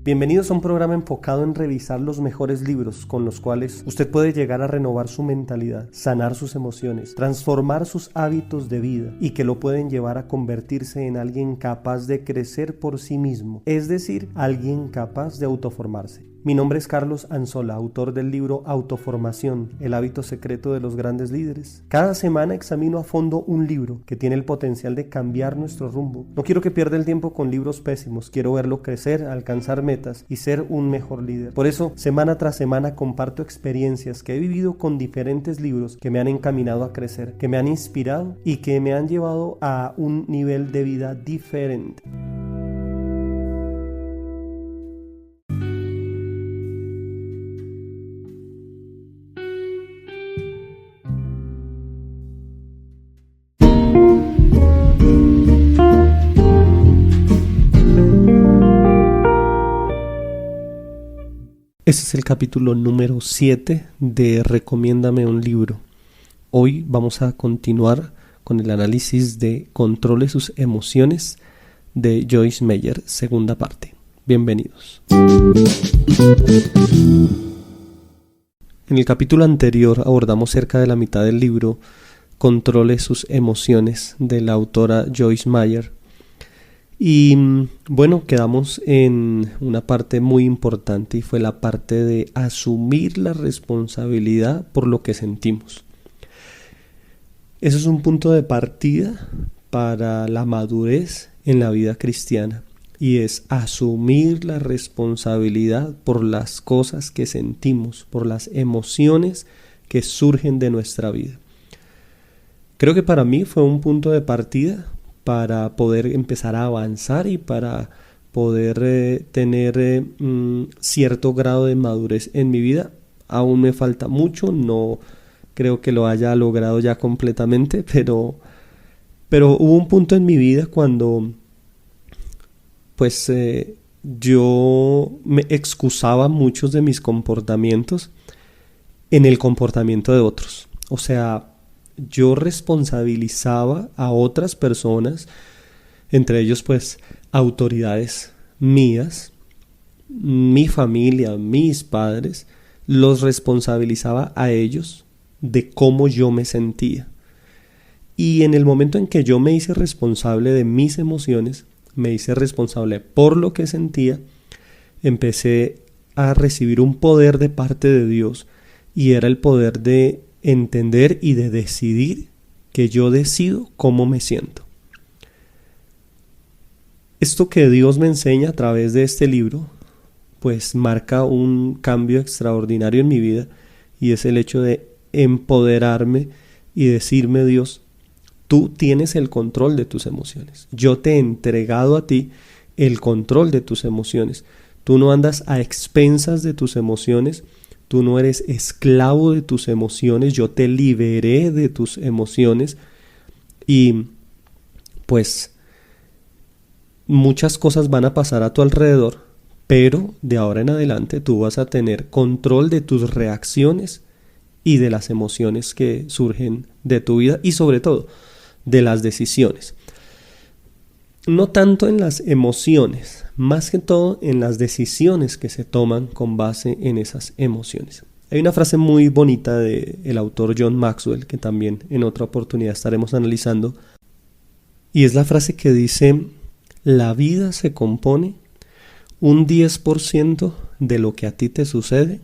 Bienvenidos a un programa enfocado en revisar los mejores libros con los cuales usted puede llegar a renovar su mentalidad, sanar sus emociones, transformar sus hábitos de vida y que lo pueden llevar a convertirse en alguien capaz de crecer por sí mismo, es decir, alguien capaz de autoformarse. Mi nombre es Carlos Anzola, autor del libro Autoformación, el hábito secreto de los grandes líderes. Cada semana examino a fondo un libro que tiene el potencial de cambiar nuestro rumbo. No quiero que pierda el tiempo con libros pésimos, quiero verlo crecer, alcanzar metas y ser un mejor líder. Por eso, semana tras semana comparto experiencias que he vivido con diferentes libros que me han encaminado a crecer, que me han inspirado y que me han llevado a un nivel de vida diferente. Este es el capítulo número 7 de Recomiéndame un libro. Hoy vamos a continuar con el análisis de Controle sus emociones de Joyce Meyer, segunda parte. Bienvenidos. En el capítulo anterior abordamos cerca de la mitad del libro Controle sus emociones de la autora Joyce Meyer. Y bueno, quedamos en una parte muy importante y fue la parte de asumir la responsabilidad por lo que sentimos. Eso es un punto de partida para la madurez en la vida cristiana y es asumir la responsabilidad por las cosas que sentimos, por las emociones que surgen de nuestra vida. Creo que para mí fue un punto de partida para poder empezar a avanzar y para poder tener cierto grado de madurez en mi vida. Aún me falta mucho, no creo que lo haya logrado ya completamente, pero hubo un punto en mi vida cuando yo me excusaba muchos de mis comportamientos en el comportamiento de otros. O sea, yo responsabilizaba a otras personas, entre ellos autoridades mías, mi familia, mis padres, los responsabilizaba a ellos de cómo yo me sentía. Y en el momento en que yo me hice responsable de mis emociones, me hice responsable por lo que sentía, empecé a recibir un poder de parte de Dios y era el poder de entender y de decidir que yo decido cómo me siento. Esto que Dios me enseña a través de este libro, marca un cambio extraordinario en mi vida y es el hecho de empoderarme y decirme: Dios, tú tienes el control de tus emociones. Yo te he entregado a ti el control de tus emociones. Tú no andas a expensas de tus emociones. Tú no eres esclavo de tus emociones, yo te liberé de tus emociones y muchas cosas van a pasar a tu alrededor, pero de ahora en adelante tú vas a tener control de tus reacciones y de las emociones que surgen de tu vida y sobre todo de las decisiones. No tanto en las emociones, más que todo en las decisiones que se toman con base en esas emociones. Hay una frase muy bonita del autor John Maxwell que también en otra oportunidad estaremos analizando, y es la frase que dice: la vida se compone un 10% de lo que a ti te sucede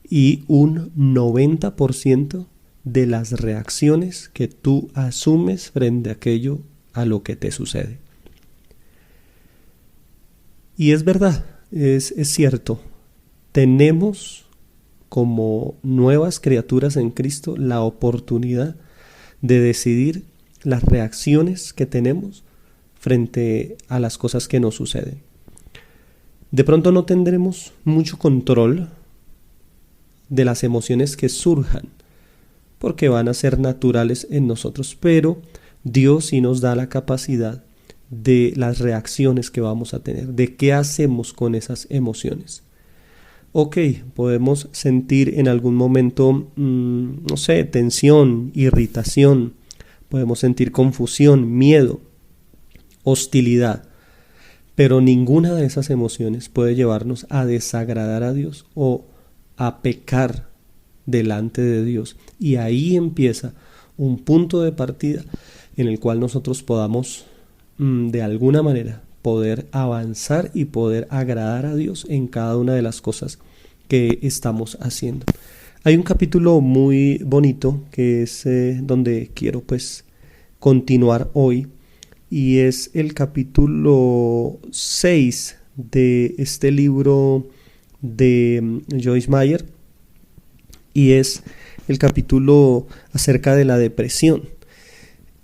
y un 90% de las reacciones que tú asumes frente a aquello a lo que te sucede. Y es verdad, es cierto, tenemos como nuevas criaturas en Cristo la oportunidad de decidir las reacciones que tenemos frente a las cosas que nos suceden. De pronto no tendremos mucho control de las emociones que surjan, porque van a ser naturales en nosotros, pero Dios sí nos da la capacidad de las reacciones que vamos a tener, de qué hacemos con esas emociones. Ok, podemos sentir en algún momento, tensión, irritación, podemos sentir confusión, miedo, hostilidad, Pero ninguna de esas emociones puede llevarnos a desagradar a Dios o a pecar delante de Dios. Y ahí empieza un punto de partida en el cual nosotros podamos de alguna manera poder avanzar y poder agradar a Dios en cada una de las cosas que estamos haciendo. Hay un capítulo muy bonito que es donde quiero pues continuar hoy, y es el capítulo 6 de este libro de Joyce Meyer, y es el capítulo acerca de la depresión.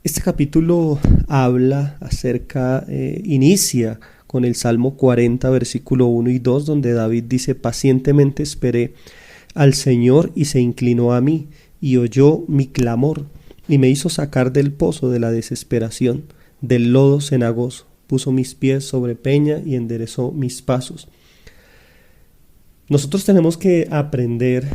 Este capítulo habla acerca, inicia con el Salmo 40, versículo 1 y 2, donde David dice: pacientemente esperé al Señor y se inclinó a mí y oyó mi clamor y me hizo sacar del pozo de la desesperación, del lodo cenagoso, puso mis pies sobre peña y enderezó mis pasos. Nosotros tenemos que aprender,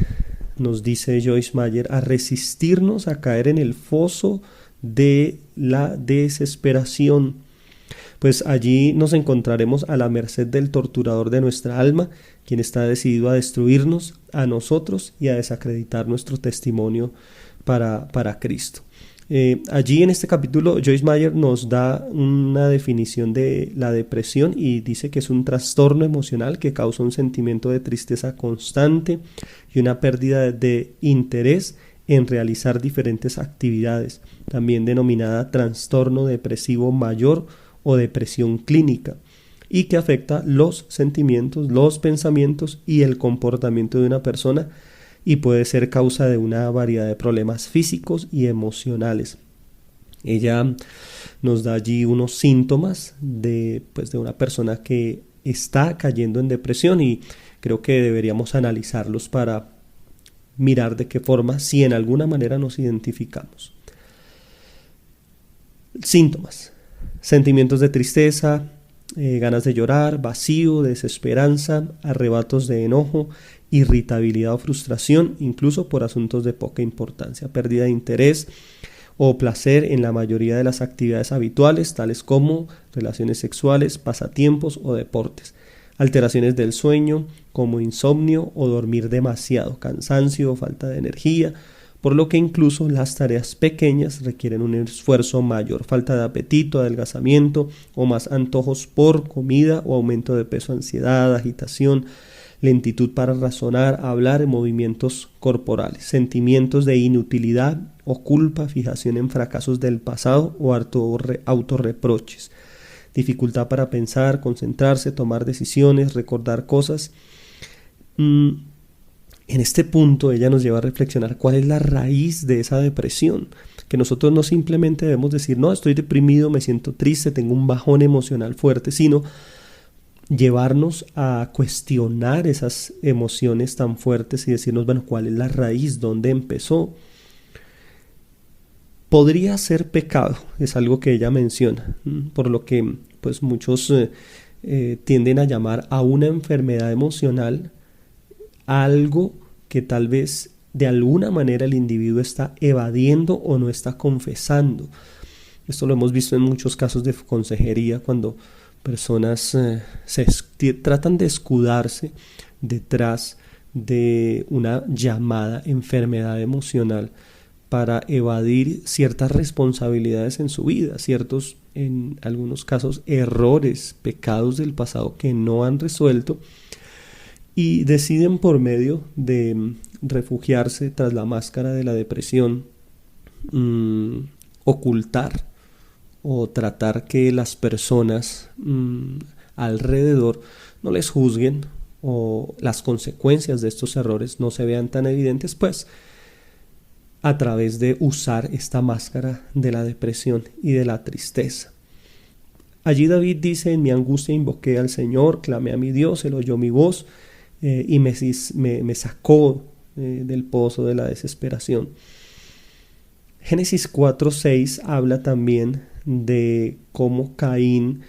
nos dice Joyce Meyer, a resistirnos a caer en el foso de la desesperación, pues allí nos encontraremos a la merced del torturador de nuestra alma, quien está decidido a destruirnos a nosotros y a desacreditar nuestro testimonio para Cristo. Allí en este capítulo Joyce Meyer nos da una definición de la depresión y dice que es un trastorno emocional que causa un sentimiento de tristeza constante y una pérdida de interés en realizar diferentes actividades, también denominada trastorno depresivo mayor o depresión clínica, y que afecta los sentimientos, los pensamientos y el comportamiento de una persona, y puede ser causa de una variedad de problemas físicos y emocionales. Ella nos da allí unos síntomas de una persona que está cayendo en depresión, y creo que deberíamos analizarlos para mirar de qué forma, si en alguna manera nos identificamos. Síntomas: sentimientos de tristeza, ganas de llorar, vacío, desesperanza, arrebatos de enojo, irritabilidad o frustración, incluso por asuntos de poca importancia, pérdida de interés o placer en la mayoría de las actividades habituales, tales como relaciones sexuales, pasatiempos o deportes, alteraciones del sueño como insomnio o dormir demasiado, cansancio o falta de energía, por lo que incluso las tareas pequeñas requieren un esfuerzo mayor, falta de apetito, adelgazamiento o más antojos por comida o aumento de peso, ansiedad, agitación, lentitud para razonar, hablar, movimientos corporales, sentimientos de inutilidad o culpa, fijación en fracasos del pasado o autorreproches, dificultad para pensar, concentrarse, tomar decisiones, recordar cosas. En este punto ella nos lleva a reflexionar cuál es la raíz de esa depresión, que nosotros no simplemente debemos decir: no, estoy deprimido, me siento triste, tengo un bajón emocional fuerte, sino llevarnos a cuestionar esas emociones tan fuertes y decirnos, bueno, ¿cuál es la raíz? ¿Dónde empezó? Podría ser pecado, es algo que ella menciona, por lo que pues muchos tienden a llamar a una enfermedad emocional algo que tal vez de alguna manera el individuo está evadiendo o no está confesando. Esto lo hemos visto en muchos casos de consejería, cuando personas tratan de escudarse detrás de una llamada enfermedad emocional para evadir ciertas responsabilidades en su vida, ciertos, en algunos casos, errores, pecados del pasado que no han resuelto, y deciden por medio de refugiarse tras la máscara de la depresión, ocultar o tratar que las personas alrededor no les juzguen o las consecuencias de estos errores no se vean tan evidentes, pues a través de usar esta máscara de la depresión y de la tristeza. Allí David dice: en mi angustia invoqué al Señor, clamé a mi Dios, Él oyó mi voz y me sacó del pozo de la desesperación. Génesis 4:6 habla también de cómo Caín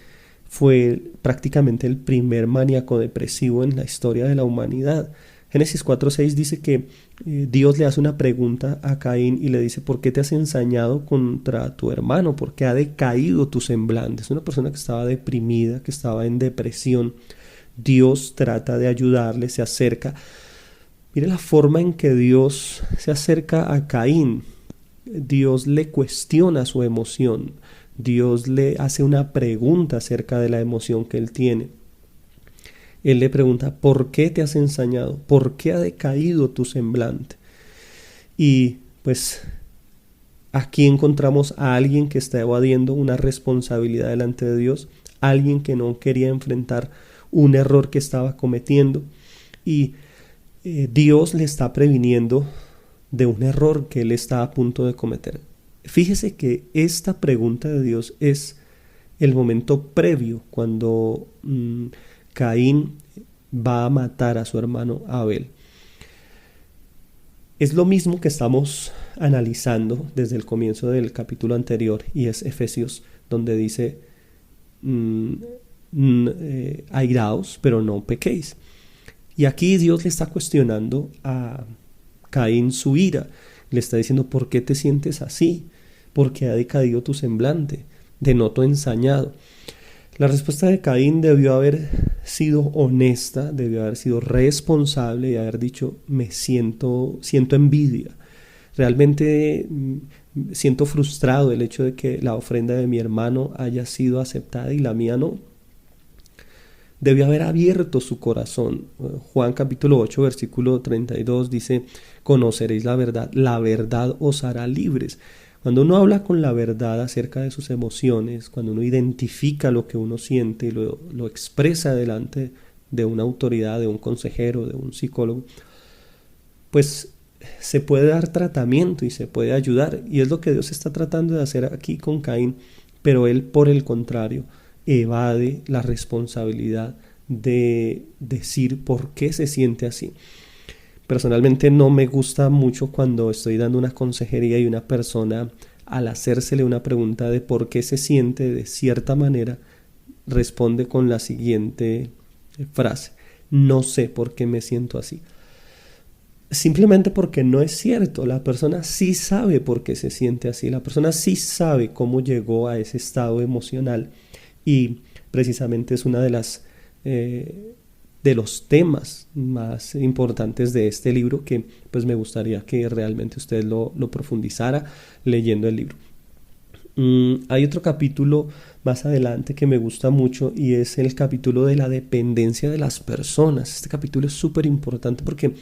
fue prácticamente el primer maníaco depresivo en la historia de la humanidad. Génesis 4:6 dice que Dios le hace una pregunta a Caín y le dice: ¿por qué te has ensañado contra tu hermano? ¿Por qué ha decaído tu semblante? Es una persona que estaba deprimida, que estaba en depresión. Dios trata de ayudarle, se acerca. Mire la forma en que Dios se acerca a Caín. Dios le cuestiona su emoción. Dios le hace una pregunta acerca de la emoción que él tiene. Él le pregunta: ¿por qué te has ensañado? ¿Por qué ha decaído tu semblante? Y pues aquí encontramos a alguien que está evadiendo una responsabilidad delante de Dios, alguien que no quería enfrentar un error que estaba cometiendo, y Dios le está previniendo de un error que él está a punto de cometer. Fíjese que esta pregunta de Dios es el momento previo cuando Caín va a matar a su hermano Abel. Es lo mismo que estamos analizando desde el comienzo del capítulo anterior, y es Efesios, donde dice: airaos, pero no pequéis. Y aquí Dios le está cuestionando a Caín su ira. Le está diciendo: ¿por qué te sientes así? ¿Por qué ha decaído tu semblante? De noto ensañado. La respuesta de Caín debió haber sido honesta, debió haber sido responsable y haber dicho: siento envidia. Realmente siento frustrado el hecho de que la ofrenda de mi hermano haya sido aceptada y la mía no. Debió haber abierto su corazón. Juan capítulo 8, versículo 32 dice: conoceréis la verdad os hará libres. Cuando uno habla con la verdad acerca de sus emociones, cuando uno identifica lo que uno siente y lo expresa delante de una autoridad, de un consejero, de un psicólogo, pues se puede dar tratamiento y se puede ayudar. Y es lo que Dios está tratando de hacer aquí con Caín, pero él, por el contrario, evade la responsabilidad de decir por qué se siente así. Personalmente no me gusta mucho cuando estoy dando una consejería y una persona, al hacérsele una pregunta de por qué se siente de cierta manera, responde con la siguiente frase: no sé por qué me siento así. Simplemente porque no es cierto. La persona sí sabe por qué se siente así. La persona sí sabe cómo llegó a ese estado emocional, y precisamente es una de los temas más importantes de este libro, que pues me gustaría que realmente usted lo profundizara leyendo el libro. Hay otro capítulo más adelante que me gusta mucho, y es el capítulo de la dependencia de las personas. Este capítulo es súper importante porque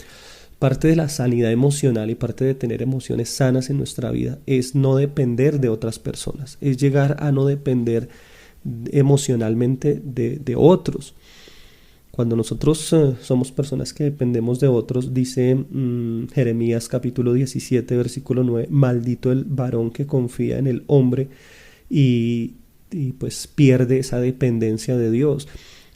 parte de la sanidad emocional y parte de tener emociones sanas en nuestra vida es no depender de otras personas, es llegar a no depender emocionalmente de otros. Cuando nosotros somos personas que dependemos de otros, dice Jeremías capítulo 17, versículo 9: maldito el varón que confía en el hombre y pues pierde esa dependencia de Dios.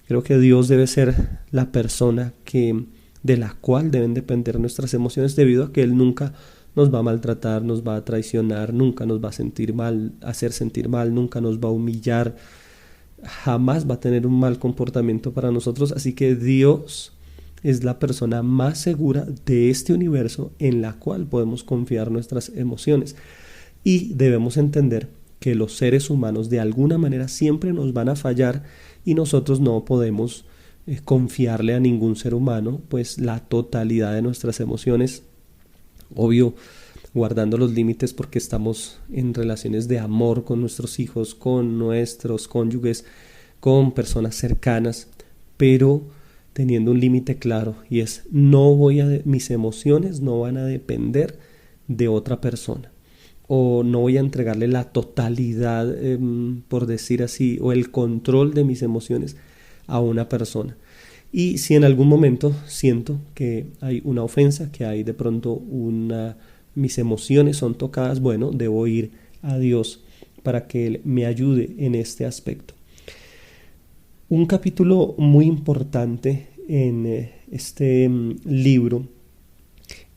Creo que Dios debe ser la persona de la cual deben depender nuestras emociones, debido a que Él nunca nos va a maltratar, nos va a traicionar, nunca nos va a hacer sentir mal, nunca nos va a humillar, jamás va a tener un mal comportamiento para nosotros. Así que Dios es la persona más segura de este universo en la cual podemos confiar nuestras emociones, y debemos entender que los seres humanos de alguna manera siempre nos van a fallar, y nosotros no podemos confiarle a ningún ser humano pues la totalidad de nuestras emociones, obvio guardando los límites, porque estamos en relaciones de amor con nuestros hijos, con nuestros cónyuges, con personas cercanas, pero teniendo un límite claro, y es: mis emociones no van a depender de otra persona, o no voy a entregarle la totalidad, por decir así, o el control de mis emociones a una persona. Y si en algún momento siento que hay una ofensa, que hay de pronto mis emociones son tocadas, bueno, debo ir a Dios para que Él me ayude en este aspecto. Un capítulo muy importante en este libro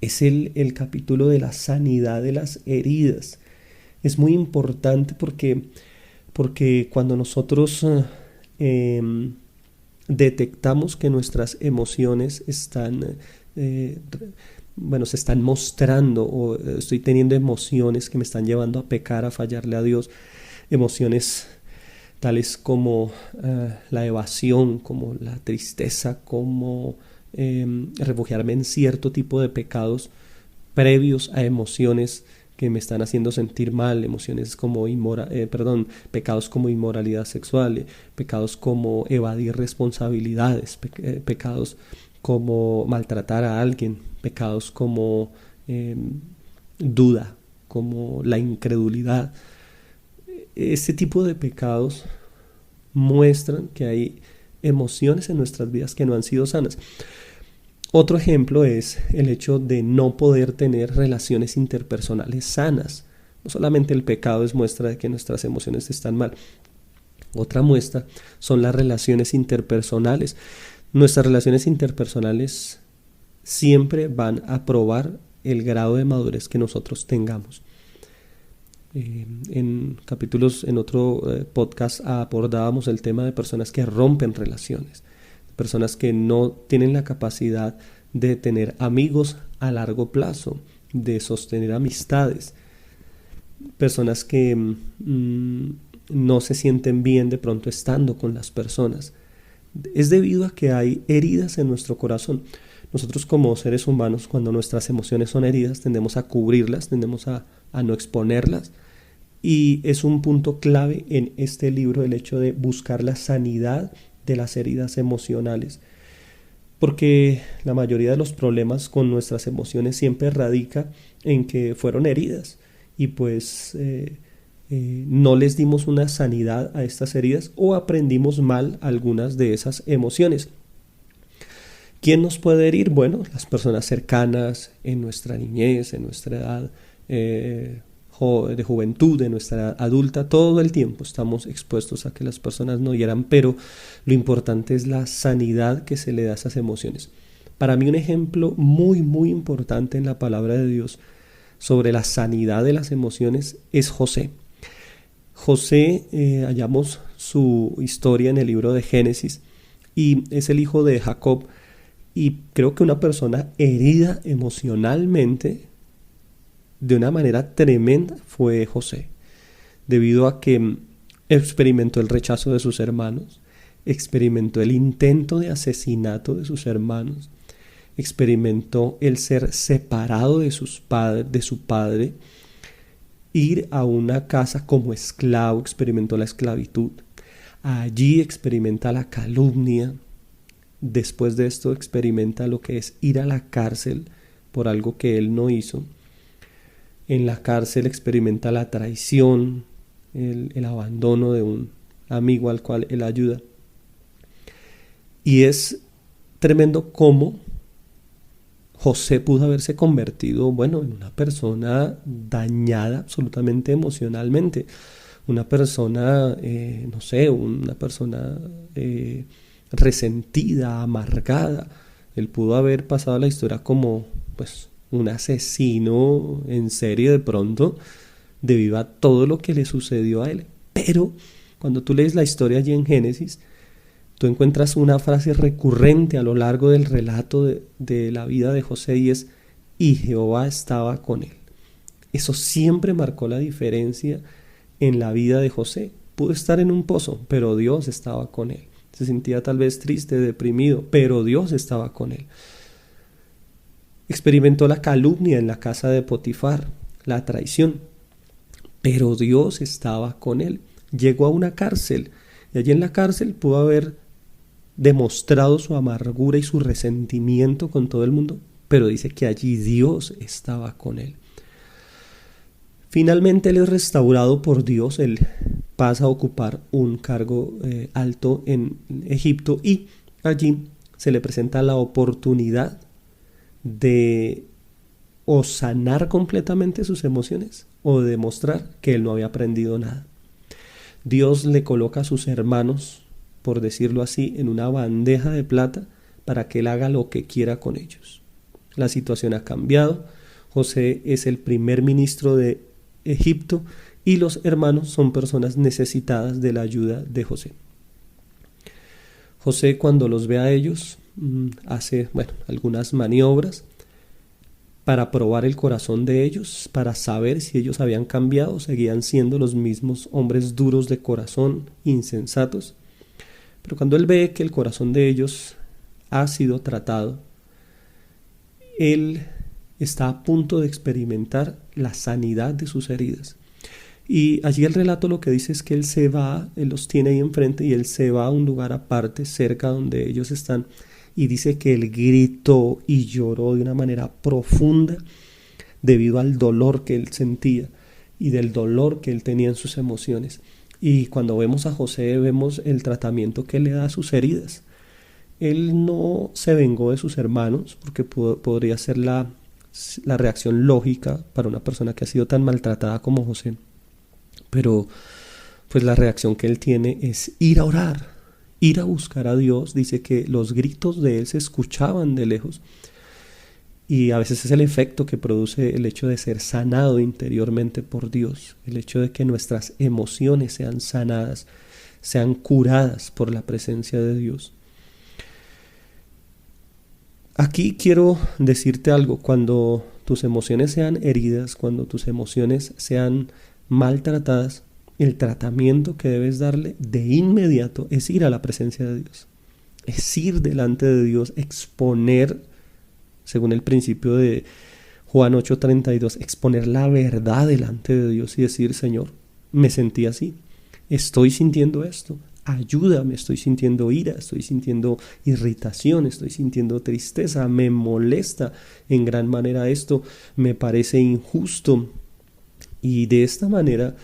es el capítulo de la sanidad de las heridas. Es muy importante porque cuando nosotros detectamos que nuestras emociones están se están mostrando, o estoy teniendo emociones que me están llevando a pecar, a fallarle a Dios, emociones tales como la evasión, como la tristeza, como refugiarme en cierto tipo de pecados previos a emociones que me están haciendo sentir mal, emociones como pecados como inmoralidad sexual, pecados como evadir responsabilidades, pecados como maltratar a alguien, pecados como duda, como la incredulidad. Este tipo de pecados muestran que hay emociones en nuestras vidas que no han sido sanas. Otro ejemplo es el hecho de no poder tener relaciones interpersonales sanas. No solamente el pecado es muestra de que nuestras emociones están mal. Otra muestra son las relaciones interpersonales. Nuestras relaciones interpersonales siempre van a probar el grado de madurez que nosotros tengamos. En otro podcast abordábamos el tema de personas que rompen relaciones, personas que no tienen la capacidad de tener amigos a largo plazo, de sostener amistades, personas que no se sienten bien de pronto estando con las personas. Es debido a que hay heridas en nuestro corazón. Nosotros como seres humanos, cuando nuestras emociones son heridas, tendemos a cubrirlas, tendemos a no exponerlas. Y es un punto clave en este libro el hecho de buscar la sanidad de las heridas emocionales. Porque la mayoría de los problemas con nuestras emociones siempre radica en que fueron heridas. Y pues no les dimos una sanidad a estas heridas o aprendimos mal algunas de esas emociones. ¿Quién nos puede herir? Bueno, las personas cercanas en nuestra niñez, en nuestra edad de juventud, de nuestra edad adulta. Todo el tiempo estamos expuestos a que las personas nos hieran, pero lo importante es la sanidad que se le da a esas emociones. Para mí un ejemplo muy, muy importante en la palabra de Dios sobre la sanidad de las emociones es José. José, hallamos su historia en el libro de Génesis y es el hijo de Jacob, y creo que una persona herida emocionalmente de una manera tremenda fue José, debido a que experimentó el rechazo de sus hermanos, experimentó el intento de asesinato de sus hermanos, experimentó el ser separado de su padre, ir a una casa como esclavo, experimentó la esclavitud, allí experimenta la calumnia, después de esto experimenta lo que es ir a la cárcel por algo que él no hizo. En la cárcel experimenta la traición, el abandono de un amigo al cual él ayuda. Y es tremendo cómo José pudo haberse convertido, en una persona dañada absolutamente emocionalmente. Una persona, una persona resentida, amargada. Él pudo haber pasado a la historia como, un asesino en serie de pronto, debido a todo lo que le sucedió a él. Pero cuando tú lees la historia allí en Génesis, tú encuentras una frase recurrente a lo largo del relato de la vida de José, y es: y Jehová estaba con él. Eso siempre marcó la diferencia en la vida de José. Pudo estar en un pozo, pero Dios estaba con él. Se sentía tal vez triste, deprimido, pero Dios estaba con él. Experimentó la calumnia en la casa de Potifar, la traición, pero Dios estaba con él. Llegó a una cárcel y allí en la cárcel pudo haber demostrado su amargura y su resentimiento con todo el mundo, pero dice que allí Dios estaba con él. Finalmente él es restaurado por Dios, él pasa a ocupar un cargo alto en Egipto, y allí se le presenta la oportunidad de o sanar completamente sus emociones o de demostrar que él no había aprendido nada. Dios le coloca a sus hermanos, por decirlo así, en una bandeja de plata para que él haga lo que quiera con ellos. La situación ha cambiado. José es el primer ministro de Egipto y los hermanos son personas necesitadas de la ayuda de José. José, cuando los ve a ellos, hace algunas maniobras para probar el corazón de ellos, para saber si ellos habían cambiado, seguían siendo los mismos hombres duros de corazón, insensatos. Pero cuando él ve que el corazón de ellos ha sido tratado, él está a punto de experimentar la sanidad de sus heridas. Y allí el relato lo que dice es que él se va, él los tiene ahí enfrente y él se va a un lugar aparte, cerca donde ellos están, y dice que él gritó y lloró de una manera profunda debido al dolor que él sentía y del dolor que él tenía en sus emociones. Y cuando vemos a José, vemos el tratamiento que él le da a sus heridas. Él no se vengó de sus hermanos, porque podría ser la reacción lógica para una persona que ha sido tan maltratada como José. Pero pues la reacción que él tiene es ir a orar, ir a buscar a Dios. Dice que los gritos de él se escuchaban de lejos. Y a veces es el efecto que produce el hecho de ser sanado interiormente por Dios, el hecho de que nuestras emociones sean sanadas, sean curadas por la presencia de Dios. Aquí quiero decirte algo: cuando tus emociones sean heridas, cuando tus emociones sean maltratadas, el tratamiento que debes darle de inmediato es ir a la presencia de Dios, es ir delante de Dios, exponer, según el principio de Juan 8:32, exponer la verdad delante de Dios y decir: Señor, me sentí así, estoy sintiendo esto, ayúdame, estoy sintiendo ira, estoy sintiendo irritación, estoy sintiendo tristeza, me molesta en gran manera esto, me parece injusto. Y de esta manera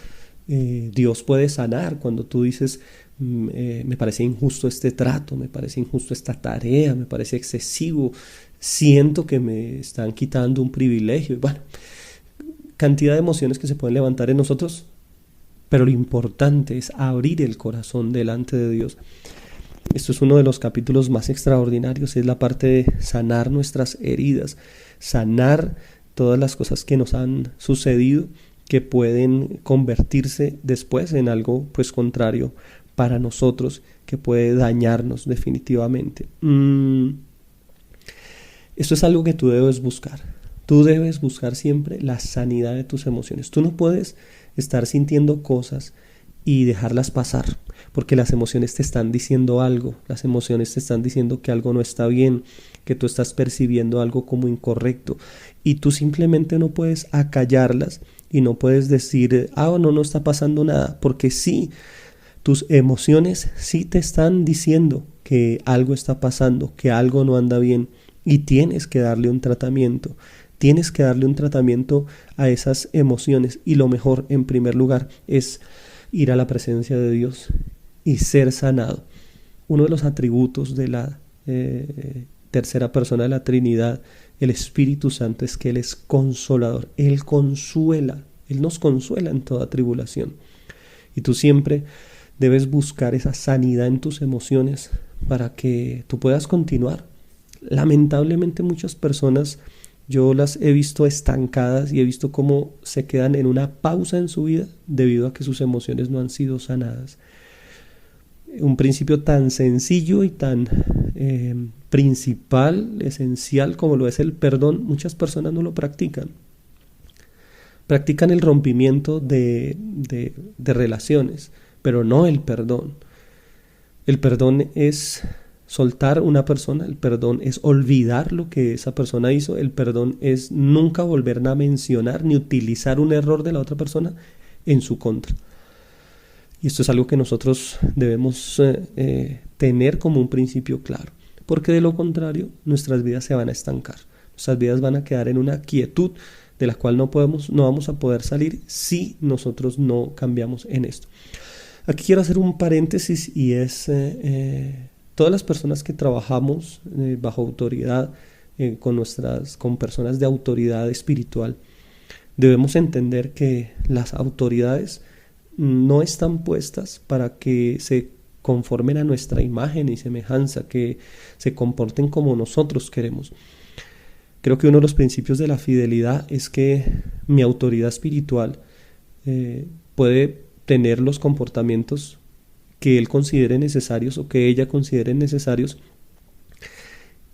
Dios puede sanar. Cuando tú dices: me parece injusto este trato, me parece injusto esta tarea, me parece excesivo, siento que me están quitando un privilegio. Bueno, cantidad de emociones que se pueden levantar en nosotros, pero lo importante es abrir el corazón delante de Dios. Esto es uno de los capítulos más extraordinarios, es la parte de sanar nuestras heridas, sanar todas las cosas que nos han sucedido, que pueden convertirse después en algo pues contrario para nosotros, que puede dañarnos definitivamente. Esto es algo que tú debes buscar. Tú debes buscar siempre la sanidad de tus emociones. Tú no puedes estar sintiendo cosas y dejarlas pasar, porque las emociones te están diciendo algo, las emociones te están diciendo que algo no está bien, que tú estás percibiendo algo como incorrecto, y tú simplemente no puedes acallarlas y no puedes decir: no está pasando nada, porque sí, tus emociones sí te están diciendo que algo está pasando, que algo no anda bien, y tienes que darle un tratamiento. Tienes que darle un tratamiento a esas emociones, y lo mejor, en primer lugar, es ir a la presencia de Dios y ser sanado. Uno de los atributos de la tercera persona de la Trinidad, el Espíritu Santo, es que Él es consolador. Él consuela, Él nos consuela en toda tribulación. Y tú siempre debes buscar esa sanidad en tus emociones para que tú puedas continuar. Lamentablemente muchas personas, yo las he visto estancadas y he visto cómo se quedan en una pausa en su vida debido a que sus emociones no han sido sanadas. Un principio tan sencillo y tan principal, esencial como lo es el perdón, muchas personas no lo practican. Practican el rompimiento de relaciones, pero no el perdón. El perdón es soltar una persona, el perdón es olvidar lo que esa persona hizo, el perdón es nunca volver a mencionar ni utilizar un error de la otra persona en su contra. Y esto es algo que nosotros debemos tener como un principio claro, porque de lo contrario nuestras vidas se van a estancar, nuestras vidas van a quedar en una quietud de la cual no vamos a poder salir si nosotros no cambiamos en esto. Aquí quiero hacer un paréntesis, y es todas las personas que trabajamos bajo autoridad, con personas de autoridad espiritual, debemos entender que las autoridades no están puestas para que se conformen a nuestra imagen y semejanza, que se comporten como nosotros queremos. Creo que uno de los principios de la fidelidad es que mi autoridad espiritual puede tener los comportamientos que él considere necesarios o que ella considere necesarios,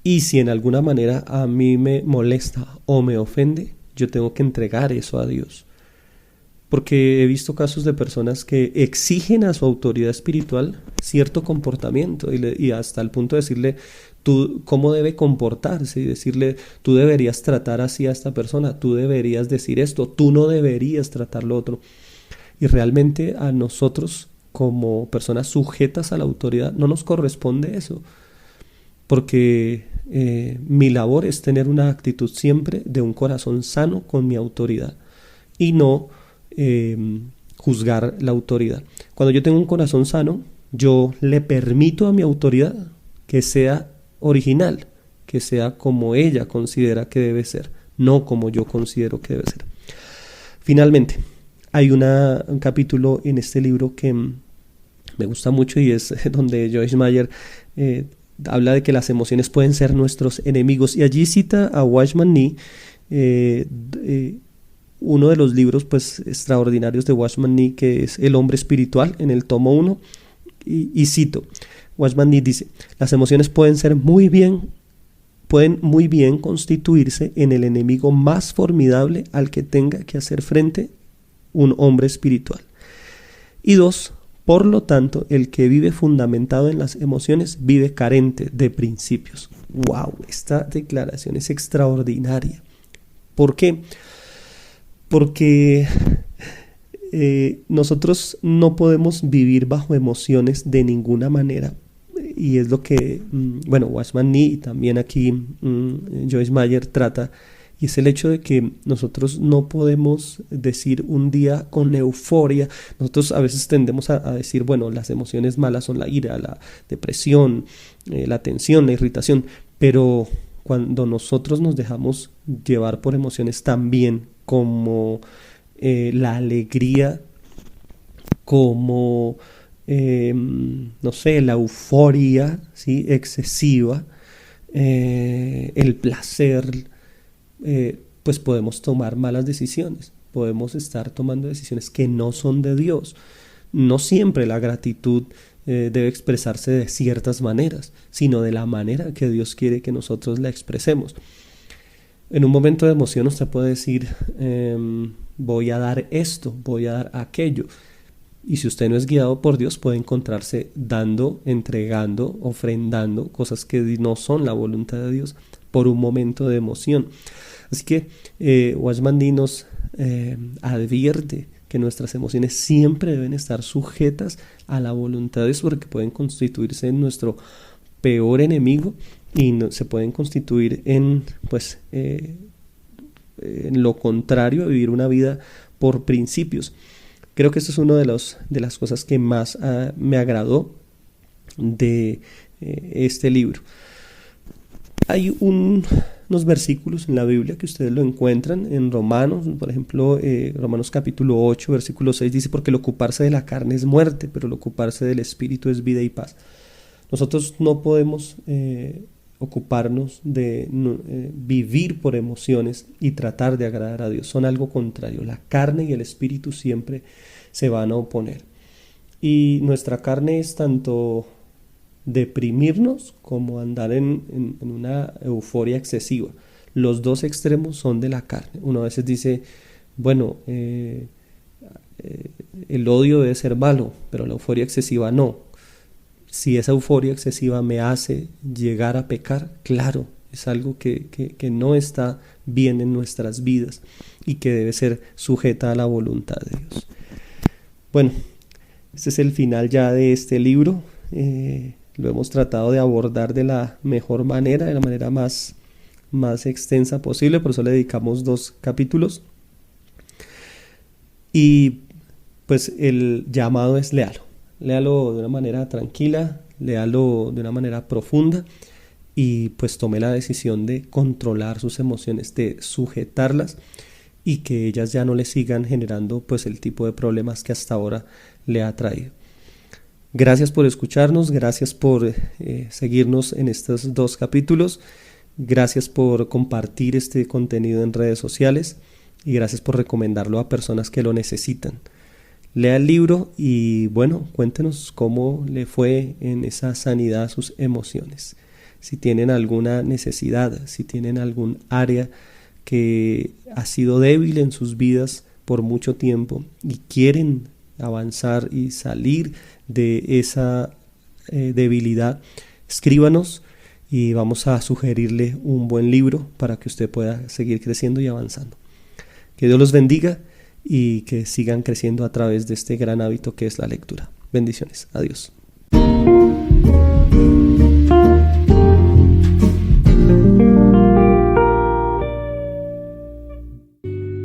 Y si en alguna manera a mí me molesta o me ofende, yo tengo que entregar eso a Dios. Porque he visto casos de personas que exigen a su autoridad espiritual cierto comportamiento y hasta el punto de decirle tú cómo debe comportarse y decirle tú deberías tratar así a esta persona, tú deberías decir esto, tú no deberías tratar lo otro. Y realmente a nosotros como personas sujetas a la autoridad no nos corresponde eso, porque mi labor es tener una actitud siempre de un corazón sano con mi autoridad y no juzgar la autoridad. Cuando yo tengo un corazón sano, yo le permito a mi autoridad que sea original, que sea como ella considera que debe ser, no como yo considero que debe ser. Finalmente, hay un capítulo en este libro que me gusta mucho y es donde Joyce Meyer habla de que las emociones pueden ser nuestros enemigos, y allí cita a Watchman Nee, uno de los libros pues extraordinarios de Watchman Nee, que es El hombre espiritual, en el tomo 1, y cito, Watchman Nee dice: las emociones pueden muy bien constituirse en el enemigo más formidable al que tenga que hacer frente un hombre espiritual. Y 2, por lo tanto, el que vive fundamentado en las emociones vive carente de principios. ¡Wow! Esta declaración es extraordinaria. ¿Por qué? Porque nosotros no podemos vivir bajo emociones de ninguna manera. Y es lo que, Watchman Nee y también aquí Joyce Meyer trata, y es el hecho de que nosotros no podemos decir un día con euforia. Nosotros a veces tendemos a decir, bueno, las emociones malas son la ira, la depresión, la tensión, la irritación, pero cuando nosotros nos dejamos llevar por emociones también como la alegría, como la euforia, ¿sí?, excesiva, el placer, pues podemos tomar malas decisiones, podemos estar tomando decisiones que no son de Dios. No siempre la gratitud debe expresarse de ciertas maneras, sino de la manera que Dios quiere que nosotros la expresemos. En un momento de emoción usted puede decir, voy a dar esto, voy a dar aquello. Y si usted no es guiado por Dios, puede encontrarse dando, entregando, ofrendando cosas que no son la voluntad de Dios por un momento de emoción. Así que Watchman Nee nos advierte que nuestras emociones siempre deben estar sujetas a la voluntad de Dios, porque pueden constituirse en nuestro peor enemigo y se pueden constituir en lo contrario a vivir una vida por principios. Creo que esto es una de las cosas que más me agradó de este libro. Hay unos versículos en la Biblia que ustedes lo encuentran en Romanos, por ejemplo, Romanos capítulo 8, versículo 6 dice: porque el ocuparse de la carne es muerte, pero el ocuparse del espíritu es vida y paz. Nosotros no podemos ocuparnos de vivir por emociones y tratar de agradar a Dios. Son algo contrario. La carne y el espíritu siempre se van a oponer. Y nuestra carne es tanto deprimirnos como andar en una euforia excesiva. Los dos extremos son de la carne. Uno a veces dice, el odio debe ser malo, pero la euforia excesiva no. Si esa euforia excesiva me hace llegar a pecar, claro, es algo que no está bien en nuestras vidas y que debe ser sujeta a la voluntad de Dios. Bueno, este es el final ya de este libro. Lo hemos tratado de abordar de la mejor manera, de la manera más extensa posible, por eso le dedicamos 2 capítulos. Y pues el llamado es léalo de una manera tranquila, léalo de una manera profunda y pues tome la decisión de controlar sus emociones, de sujetarlas y que ellas ya no le sigan generando pues el tipo de problemas que hasta ahora le ha traído. Gracias por escucharnos, gracias por seguirnos en estos 2 capítulos, gracias por compartir este contenido en redes sociales y gracias por recomendarlo a personas que lo necesitan. Lea el libro y cuéntenos cómo le fue en esa sanidad a sus emociones. Si tienen alguna necesidad, si tienen algún área que ha sido débil en sus vidas por mucho tiempo y quieren avanzar y salir de esa debilidad, escríbanos y vamos a sugerirle un buen libro para que usted pueda seguir creciendo y avanzando. Que Dios los bendiga y que sigan creciendo a través de este gran hábito que es la lectura. Bendiciones. Adiós.